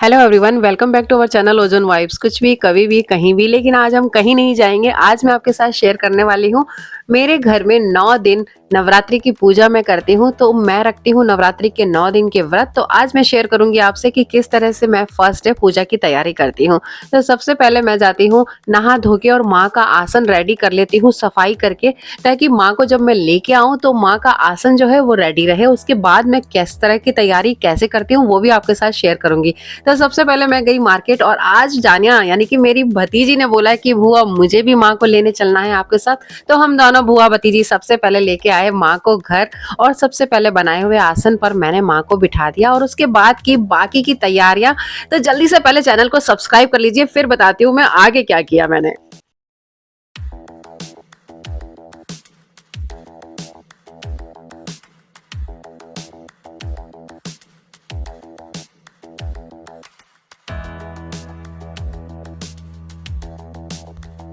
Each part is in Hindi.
Hello everyone, welcome back to our channel ozone vibes. कुछ भी कभी भी कहीं भी, लेकिन आज हम कहीं नहीं जाएंगे। आज मैं आपके साथ शेयर करने वाली हूँ मेरे घर में 9 दिन नवरात्रि की पूजा मैं करती हूँ। तो मैं रखती हूँ नवरात्रि के 9 दिन के व्रत। तो आज मैं शेयर करूंगी आपसे कि किस तरह से मैं फर्स्ट डे पूजा की तैयारी करती हूँ। तो सबसे पहले मैं जाती हूँ नहा धो के और माँ का आसन रेडी कर लेती हूँ सफाई करके, ताकि माँ को जब मैं लेके आऊँ तो माँ का आसन जो है वो रेडी रहे। उसके बाद मैं किस तरह की तैयारी कैसे करती हूँ वो भी आपके साथ शेयर करूंगी। तो सबसे पहले मैं गई मार्केट, और आज जानिया यानी कि मेरी भतीजी ने बोला कि बुआ मुझे भी माँ को लेने चलना है आपके साथ। तो हम दोनों बुआ भतीजी सबसे पहले लेके आए माँ को घर, और सबसे पहले बनाए हुए आसन पर मैंने माँ को बिठा दिया, और उसके बाद की बाकी की तैयारियां। तो जल्दी से पहले चैनल को सब्सक्राइब कर लीजिए, फिर बताती हूँ मैं आगे क्या किया मैंने।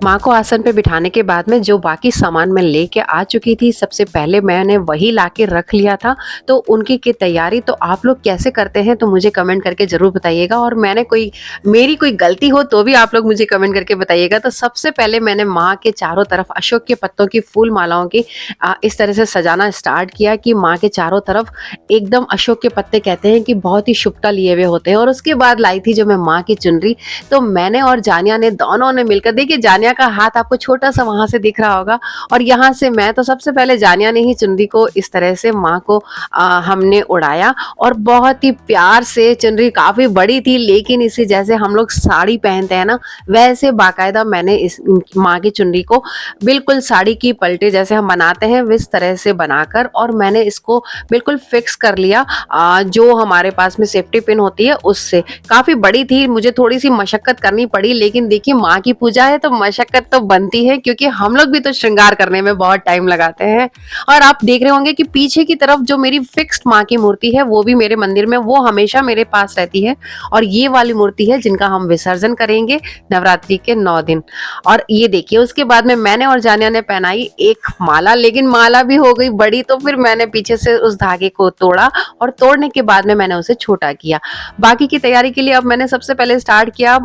माँ को आसन पे बिठाने के बाद में जो बाकी सामान मैं लेके आ चुकी थी, सबसे पहले मैंने वही लाके रख लिया था। तो उनकी की तैयारी तो आप लोग कैसे करते हैं तो मुझे कमेंट करके ज़रूर बताइएगा, और मेरी कोई गलती हो तो भी आप लोग मुझे कमेंट करके बताइएगा। तो सबसे पहले मैंने माँ के चारों तरफ अशोक के पत्तों की फूल मालाओं की इस तरह से सजाना स्टार्ट किया कि माँ के चारों तरफ एकदम अशोक के पत्ते कहते हैं कि बहुत ही शुभता लिए हुए होते हैं। और उसके बाद लाई थी जो मैं माँ की चुनरी। तो मैंने और जानिया ने दोनों ने मिलकर, देखिए जानिया का हाथ आपको छोटा सा वहां से दिख रहा होगा, और यहाँ से मैं, तो सबसे पहले जानिया ने ही चुनरी को इस तरह से माँ को हमने उड़ाया। और बहुत ही प्यार से, चुनरी काफी बड़ी थी लेकिन इसे जैसे हम लोग साड़ी पहनते हैं ना, वैसे बाकायदा मैंने इस माँ की चुनरी को बिल्कुल साड़ी की पलटे जैसे हम बनाते हैं इस तरह से बनाकर, और मैंने इसको बिल्कुल फिक्स कर लिया। जो हमारे पास में सेफ्टी पिन होती है उससे। काफी बड़ी थी, मुझे थोड़ी सी मशक्कत करनी पड़ी, लेकिन देखिए माँ की पूजा है तो मशक्कत तो बनती है, क्योंकि हम लोग भी तो श्रृंगार करने में बहुत टाइम लगाते हैं। और आप देख रहे होंगे कि पीछे की तरफ जो मेरी फिक्स्ड माँ की मूर्ति है वो भी मेरे मंदिर में, वो हमेशा मेरे पास रहती है। और ये वाली मूर्ति है जिनका हम विसर्जन करेंगे नवरात्रि के 9 दिन। और ये देखिए उसके बाद में मैंने और जानिया ने पहनाई एक माला, लेकिन माला भी हो गई बड़ी, तो फिर मैंने पीछे से उस धागे को तोड़ा, और तोड़ने के बाद में मैंने उसे छोटा किया। बाकी की तैयारी के लिए अब मैंने सबसे पहले स्टार्ट किया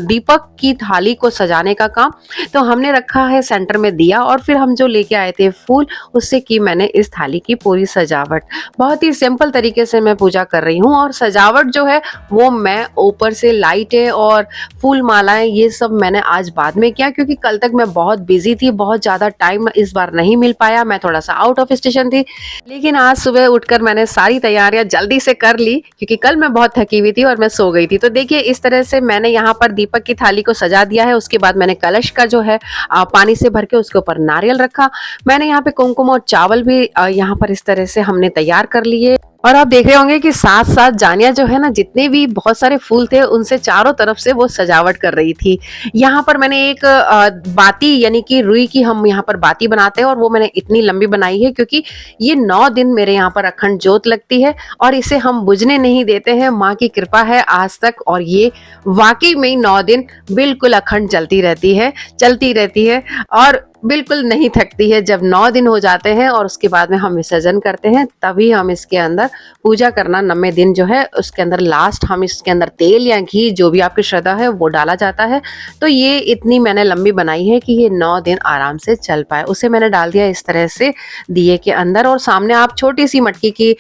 दीपक की थाली को सजाने का काम। तो हमने रखा है सेंटर में दिया, और फिर हम जो लेके आए थे फूल, उससे की मैंने इस थाली की पूरी सजावट। बहुत ही सिंपल तरीके से मैं पूजा कर रही हूँ, और सजावट जो है वो मैं ऊपर से लाइटें और फूल मालाएं ये सब मैंने आज बाद में किया, क्योंकि कल तक मैं बहुत बिजी थी, बहुत ज़्यादा टाइम इस बार नहीं मिल पाया, मैं थोड़ा सा आउट ऑफ स्टेशन थी। लेकिन आज सुबह उठकर मैंने सारी तैयारियां जल्दी से कर ली, क्योंकि कल मैं बहुत थकी हुई थी और मैं सो गई थी। तो देखिए इस तरह से मैंने यहाँ पर दीपक की थाली को सजा दिया है। उसके बाद मैंने कलश का जो है पानी से भर के उसके ऊपर नारियल रखा। मैंने यहाँ पे कुमकुम और चावल भी यहाँ पर इस तरह से हमने तैयार कर लिए। और आप देख रहे होंगे कि साथ साथ जानिया जो है ना, जितने भी बहुत सारे फूल थे उनसे चारों तरफ से वो सजावट कर रही थी। यहाँ पर मैंने एक बाती यानी कि रुई की हम यहाँ पर बाती बनाते हैं, और वो मैंने इतनी लंबी बनाई है क्योंकि ये 9 दिन मेरे यहाँ पर अखंड ज्योत लगती है, और इसे हम बुझने नहीं देते हैं। माँ की कृपा है आज तक, और ये वाकई में 9 दिन बिल्कुल अखंड चलती रहती है और बिल्कुल नहीं थकती है। जब 9 दिन हो जाते हैं और उसके बाद में हम विसर्जन करते हैं, तभी हम इसके अंदर पूजा करना 9वें दिन जो है उसके अंदर लास्ट हम इसके अंदर तेल या घी जो भी आपकी श्रद्धा है वो डाला जाता है। तो ये इतनी मैंने लंबी बनाई है कि ये 9 दिन आराम से चल पाए। उसे मैंने डाल दिया इस तरह से दिए के अंदर, और सामने आप छोटी सी मटकी की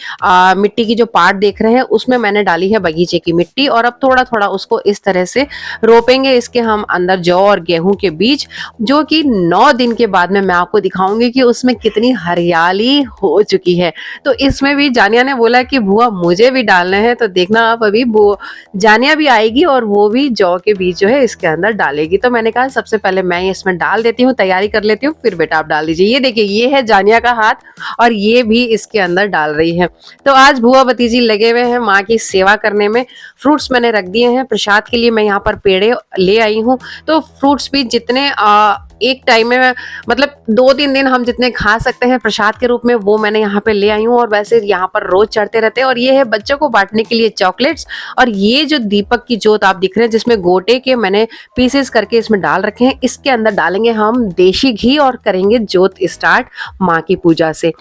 मिट्टी की जो पार्ट देख रहे हैं उसमें मैंने डाली है बगीचे की मिट्टी। और अब थोड़ा थोड़ा उसको इस तरह से रोपेंगे इसके हम अंदर जौ और गेहूं के बीज, जो कि 9 दिन के बाद में मैं आपको दिखाऊंगी कि उसमें कितनी हरियाली हो चुकी है। तो इसमें भी जानिया ने बोला कि बुआ मुझे भी डालने हैं, तो देखना आप अभी वो जानिया भी आएगी और वो भी जौ के बीज जो है इसके अंदर डालेगी। तो मैंने कहा सबसे पहले मैं इसमें डाल देती हूँ, तैयारी कर लेती हूँ, फिर बेटा आप डाल दीजिए। ये देखिए ये है जानिया का हाथ, और ये भी इसके अंदर डाल रही है। तो आज बुआ भतीजी लगे हुए हैं माँ की सेवा करने में। फ्रूट्स मैंने रख दिए हैं प्रसाद के लिए, मैं यहाँ पर पेड़े ले आई हूँ। तो फ्रूट्स भी जितने एक टाइम में मतलब 2-3 दिन हम जितने खा सकते हैं प्रसाद के रूप में, वो मैंने यहाँ पे ले आई हूँ। और वैसे यहाँ पर रोज चढ़ते रहते हैं। और ये है बच्चों को बांटने के लिए चॉकलेट्स। और ये जो दीपक की जोत आप दिख रहे हैं जिसमें गोटे के मैंने पीसेस करके इसमें डाल रखे हैं, इसके अंदर डालेंगे हम देशी घी और करेंगे जोत स्टार्ट माँ की पूजा से।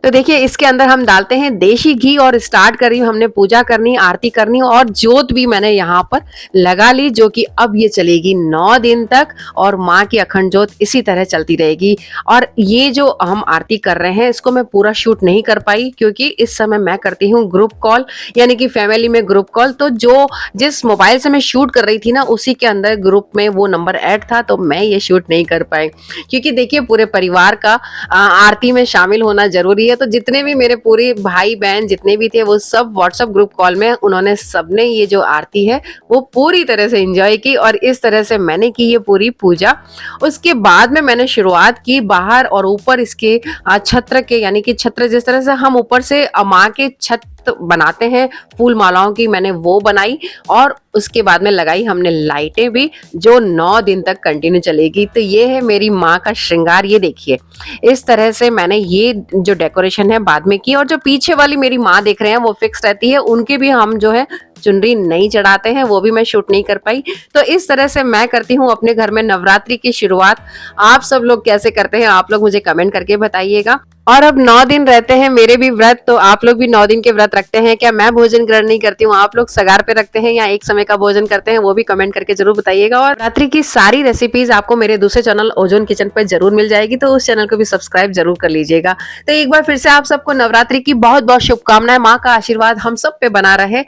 तो देखिए इसके अंदर हम डालते हैं देशी घी और स्टार्ट कर रही हूँ हमने पूजा करनी, आरती करनी और जोत भी मैंने यहाँ पर लगा ली, जो कि अब ये चलेगी 9 दिन तक और माँ की अखंड जोत इसी तरह चलती रहेगी। और ये जो हम आरती कर रहे हैं इसको मैं पूरा शूट नहीं कर पाई, क्योंकि इस समय मैं करती हूँ ग्रुप कॉल, यानी कि फैमिली में ग्रुप कॉल। तो जो जिस मोबाइल से मैं शूट कर रही थी ना, उसी के अंदर ग्रुप में वो नंबर ऐड था, तो मैं ये शूट नहीं कर पाई। क्योंकि देखिए पूरे परिवार का आरती में शामिल होना जरूरी है। तो जितने भी मेरे पूरे भाई बहन जितने भी थे, वो सब व्हाट्सएप ग्रुप कॉल में उन्होंने सबने ये जो आरती है वो पूरी तरह से एंजॉय की, और इस तरह से मैंने की ये पूरी पूजा। उसके बाद में मैंने शुरुआत की बाहर और ऊपर इसके छत्र के, यानी कि छत्र जिस तरह से हम ऊपर से माँ के छत बनाते हैं फूल मालाओं की, मैंने वो बनाई। और उसके बाद में लगाई हमने लाइटें भी, जो 9 दिन तक कंटिन्यू चलेगी। तो ये है मेरी माँ का श्रृंगार। ये देखिए इस तरह से मैंने ये जो डेकोरेशन है बाद में की। और जो पीछे वाली मेरी माँ देख रहे हैं वो फिक्स रहती है, उनके भी हम जो है चुनरी नहीं चढ़ाते हैं, वो भी मैं शूट नहीं कर पाई। तो इस तरह से मैं करती हूँ अपने घर में नवरात्रि की शुरुआत। आप सब लोग कैसे करते हैं, आप लोग मुझे कमेंट करके बताइएगा। और अब 9 दिन रहते हैं मेरे भी व्रत, तो आप लोग भी 9 दिन के व्रत रखते हैं क्या? मैं भोजन ग्रहण नहीं करती हूँ, आप लोग सगार पे रखते हैं या एक समय का भोजन करते हैं, वो भी कमेंट करके जरूर बताइएगा। और रात्रि की सारी रेसिपीज आपको मेरे दूसरे चैनल ओजोन किचन पर जरूर मिल जाएगी, तो उस चैनल को भी सब्सक्राइब जरूर कर लीजिएगा। तो एक बार फिर से आप सबको नवरात्रि की बहुत बहुत शुभकामनाएं। माँ का आशीर्वाद हम सब पे बना रहे।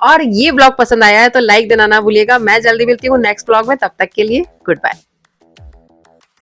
और ये ब्लॉग पसंद आया है तो लाइक देना ना भूलिएगा। मैं जल्दी मिलती हूँ नेक्स्ट ब्लॉग में, तब तक के लिए गुड बाय।